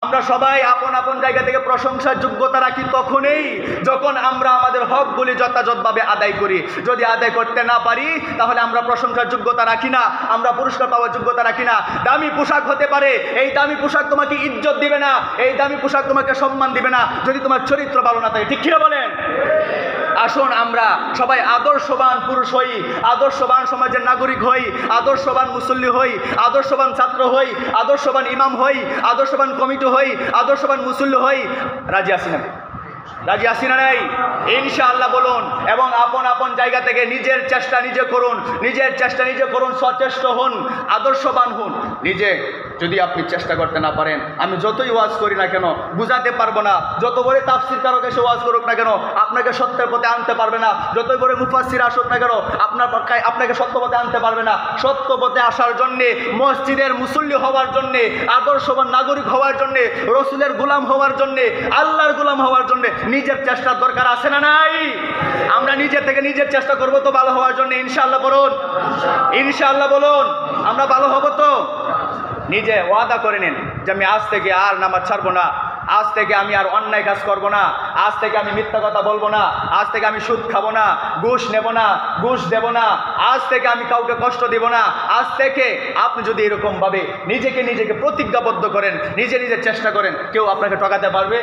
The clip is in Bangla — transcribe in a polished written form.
আমরা সবাই আপন আপন জায়গা থেকে প্রশংসার যোগ্যতা রাখি তখনই যখন আমরা আমাদের হকগুলি যথাযথভাবে আদায় করি। যদি আদায় করতে না পারি তাহলে আমরা প্রশংসার যোগ্যতা রাখি না, আমরা পুরস্কার পাওয়ার যোগ্যতা রাখি না। দামি পোশাক হতে পারে, এই দামি পোশাক তোমাকে ইজ্জত দিবে না, এই দামি পোশাক তোমাকে সম্মান দিবে না যদি তোমার চরিত্র ভালো না থাকে। ঠিক কি বলেন? আসুন আমরা সবাই আদর্শবান পুরুষ হই, আদর্শবান সমাজের নাগরিক হই, আদর্শবান মুসল্লি হই, আদর্শবান ছাত্র হই, আদর্শবান ইমাম হই, আদর্শবান কমিটি হই, আদর্শবান মুসল্লি হই। রাজি আছি না? রাজি আছি না নাই? ইনশাআল্লাহ বলুন। এবং আপন আপন জায়গা থেকে নিজের চেষ্টা নিজে করুন, নিজের চেষ্টা নিজে করুন, সচেষ্ট হন, আদর্শবান হন। নিজে যদি আপনি চেষ্টা করতে না পারেন, আমি যতই ওয়াজ করি না কেন বুঝাতে পারবো না, যত বড় তাফসীর কারক এসে ওয়াজ করুক না কেন আপনাকে সত্যের পথে আনতে পারবে না, যতই বড় মুফাসসির আসুক না কেন আপনাকে সত্য পথে আনতে পারবে না। সত্য পথে আসার জন্যে, মসজিদের মুসল্লি হওয়ার জন্যে, আদর্শবান নাগরিক হওয়ার জন্যে, রসুলের গোলাম হওয়ার জন্যে, আল্লাহর গোলাম হওয়ার জন্যে নিজের চেষ্টার দরকার আছে না নাই? আমরা নিজে থেকে নিজের চেষ্টা করবো তো ভালো হওয়ার জন্য। ইনশাআল্লাহ বলুন, ইনশাআল্লাহ বলুন। আমরা ভালো হব তো? নিজে ওয়াদা করে নিন যে আমি আজ থেকে আর নামাজ ছাড়বো না, আজ থেকে আমি আর অন্যায় কাজ করব না, আজ থেকে আমি মিথ্যা কথা বলবো না, আজ থেকে আমি সুদ খাবো না, ঘুষ নেব না, ঘুষ দেব না, আজ থেকে আমি কাউকে কষ্ট দেব না। আজ থেকে আপনি যদি এরকমভাবে নিজেকে প্রতিজ্ঞাবদ্ধ করেন, নিজে চেষ্টা করেন, কেউ আপনাকে ঠকাতে পারবে?